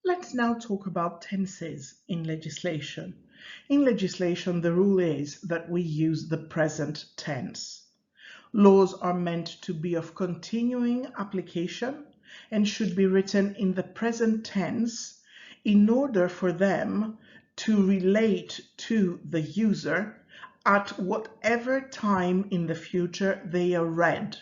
Let's now talk about tenses in legislation. In legislation, the rule is that we use the present tense. Laws are meant to be of continuing application and should be written in the present tense in order for them to relate to the user at whatever time in the future they are read.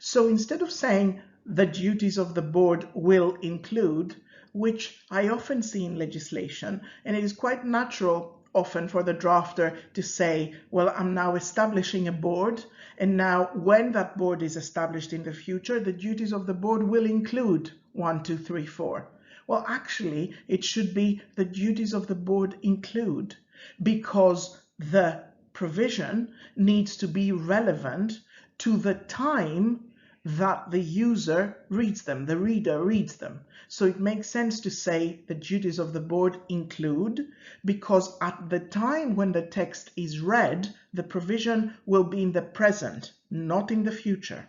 So instead of saying the duties of the board will include, which I often see in legislation, and it is quite natural often for the drafter to say, well, I'm now establishing a board, and now when that board is established in the future, the duties of the board will include 1, 2, 3, 4. Well, actually, it should be the duties of the board include, because the provision needs to be relevant to the time that the user reads them, the reader reads them. So it makes sense to say the duties of the board include, because at the time when the text is read, the provision will be in the present, not in the future.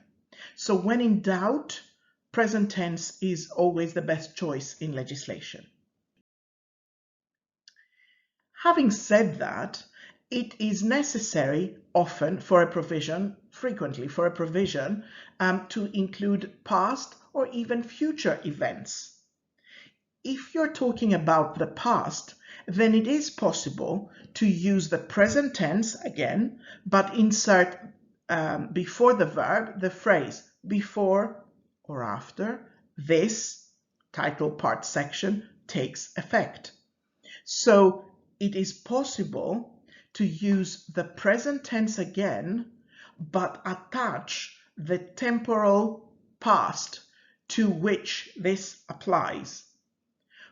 So when in doubt, present tense is always the best choice in legislation. Having said that, it is necessary often for a provision, frequently for a provision, to include past or even future events. If you're talking about the past, then it is possible to use the present tense again, but insert before the verb the phrase before or after this title part section takes effect. So it is possible to use the present tense again, but attach the temporal past to which this applies.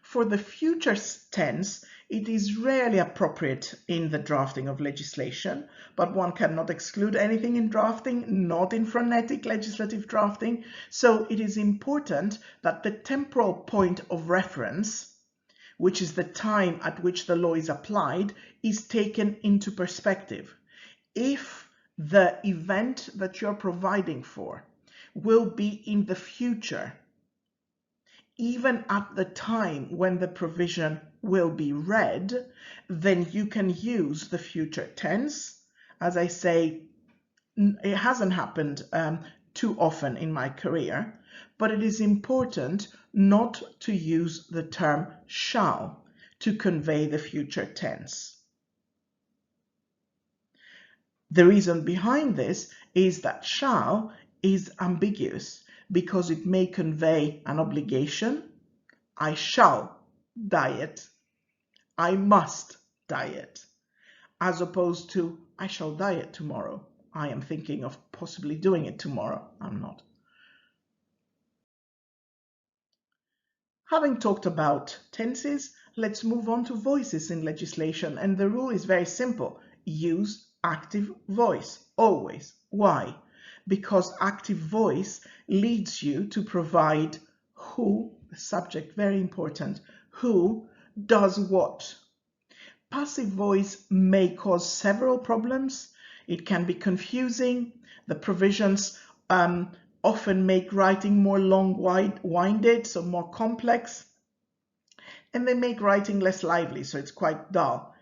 For the future tense, it is rarely appropriate in the drafting of legislation, but one cannot exclude anything in drafting, not in phonetic legislative drafting. So it is important that the temporal point of reference, which is the time at which the law is applied, is taken into perspective. If the event that you're providing for will be in the future, even at the time when the provision will be read, then you can use the future tense. As I say, it hasn't happened too often in my career, but it is important not to use the term shall to convey the future tense. The reason behind this is that shall is ambiguous because it may convey an obligation. I shall diet. I must diet. As opposed to I shall diet tomorrow. I am thinking of possibly doing it tomorrow. I'm not. Having talked about tenses, let's move on to voices in legislation. And the rule is very simple. Use active voice, always. Why? Because active voice leads you to provide who, the subject, very important, who does what. Passive voice may cause several problems. It can be confusing. The provisions often make writing more long-winded, so more complex. And they make writing less lively, so it's quite dull.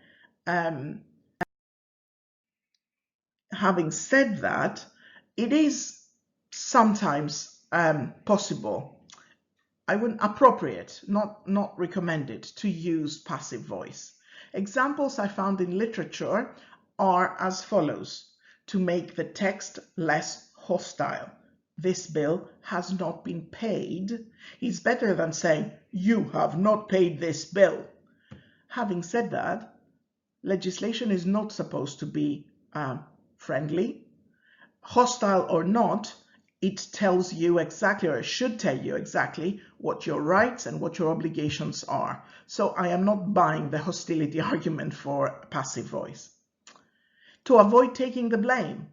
Having said that, it is sometimes possible, I wouldn't appropriate, not recommended, to use passive voice. Examples I found in literature are as follows. To make the text less hostile. This bill has not been paid is better than saying, you have not paid this bill. Having said that, legislation is not supposed to be friendly. Hostile or not, it tells you exactly, or it should tell you exactly, what your rights and what your obligations are. So I am not buying the hostility argument for passive voice. To avoid taking the blame,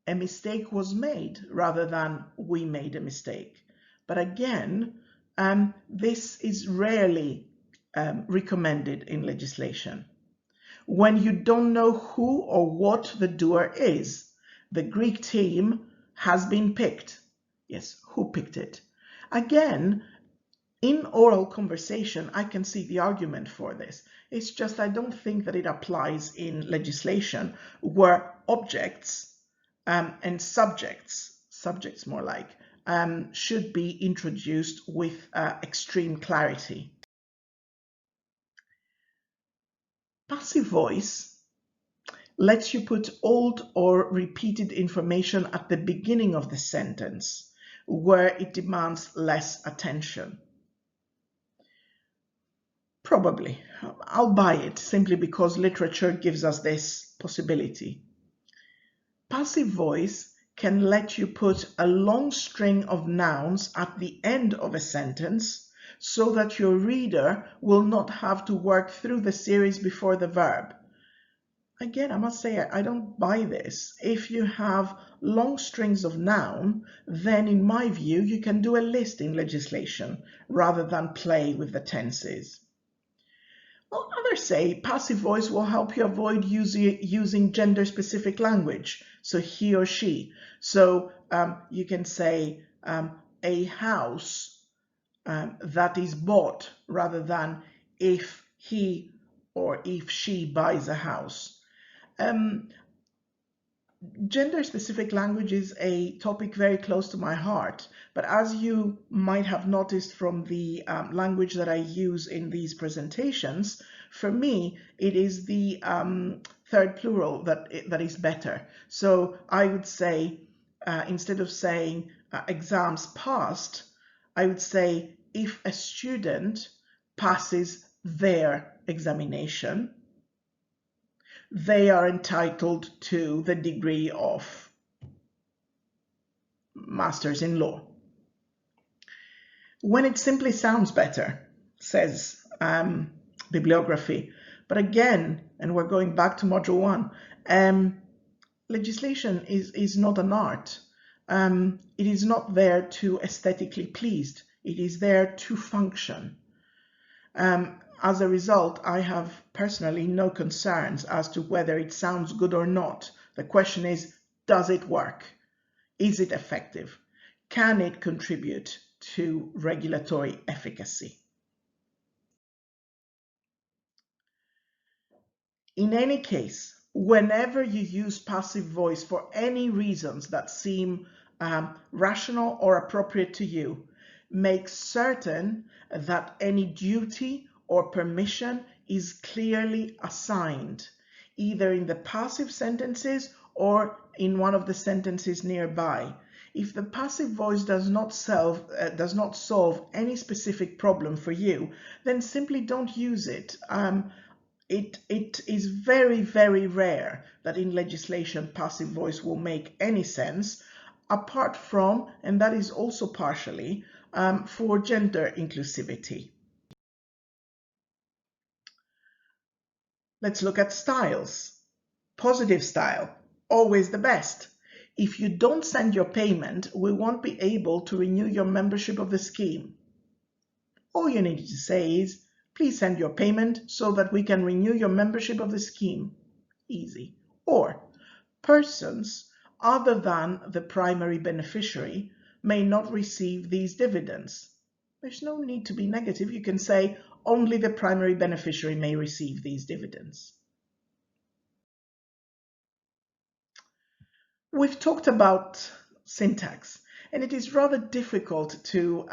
a mistake was made rather than we made a mistake. But again, this is rarely recommended in legislation. When you don't know who or what the doer is, the Greek team has been picked. Yes, who picked it? Again, In oral conversation, I can see the argument for this. It's just I don't think that it applies in legislation where objects and subjects more like, should be introduced with extreme clarity. Passive voice lets you put old or repeated information at the beginning of the sentence where it demands less attention. Probably. I'll buy it simply because literature gives us this possibility. Passive voice can let you put a long string of nouns at the end of a sentence so that your reader will not have to work through the series before the verb. Again, I must say I don't buy this. If you have long strings of noun, then in my view, you can do a list in legislation rather than play with the tenses. Well, others say passive voice will help you avoid using gender-specific language, so he or she. So you can say a house that is bought rather than if he or if she buys a house. Gender-specific language is a topic very close to my heart, but as you might have noticed from the language that I use in these presentations, for me, it is the third plural that is better. So I would say, instead of saying exams passed, I would say if a student passes their examination, they are entitled to the degree of Masters in Law. When it simply sounds better, says bibliography. But again, and we're going back to Module 1, legislation is not an art. It is not there to aesthetically please. It is there to function. As a result, I have personally no concerns as to whether it sounds good or not. The question is, does it work? Is it effective? Can it contribute to regulatory efficacy? In any case, whenever you use passive voice for any reasons that seem rational or appropriate to you, make certain that any duty or permission is clearly assigned, either in the passive sentences or in one of the sentences nearby. If the passive voice does not solve any specific problem for you, then simply don't use it. It is very, very rare that in legislation passive voice will make any sense, apart from, and that is also partially, for gender inclusivity. Let's look at styles. Positive style, always the best. If you don't send your payment, we won't be able to renew your membership of the scheme. All you need to say is, please send your payment so that we can renew your membership of the scheme. Easy. Or, persons other than the primary beneficiary may not receive these dividends. There's no need to be negative. You can say only the primary beneficiary may receive these dividends. We've talked about syntax, and it is rather difficult to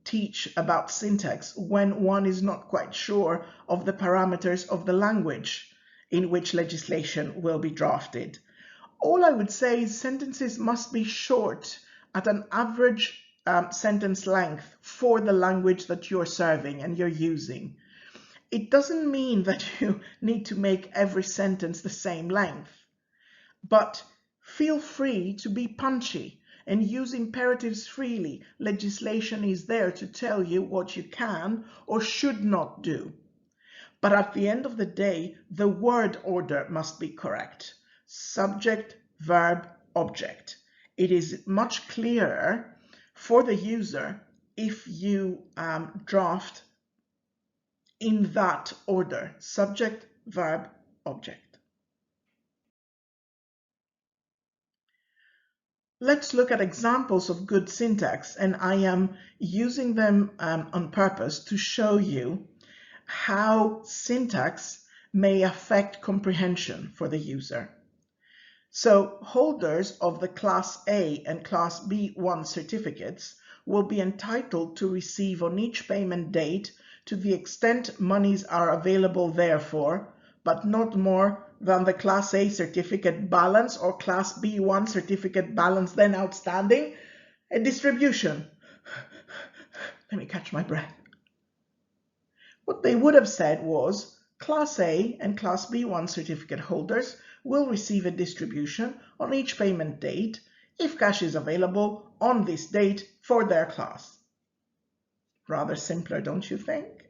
teach about syntax when one is not quite sure of the parameters of the language in which legislation will be drafted. All I would say is sentences must be short at an average sentence length for the language that you're serving and you're using. It doesn't mean that you need to make every sentence the same length, but feel free to be punchy and use imperatives freely. Legislation is there to tell you what you can or should not do. But at the end of the day, the word order must be correct. Subject, verb, object. It is much clearer for the user if you draft in that order: subject, verb, object. let's look at examples of good syntax, and I am using them on purpose to show you how syntax may affect comprehension for the user. So holders of the Class A and Class B1 certificates will be entitled to receive on each payment date, to the extent monies are available therefore, but not more than the Class A certificate balance or Class B1 certificate balance then outstanding, a distribution. Let me catch my breath. What they would have said was Class A and Class B1 certificate holders will receive a distribution on each payment date if cash is available on this date for their class. Rather simpler, don't you think?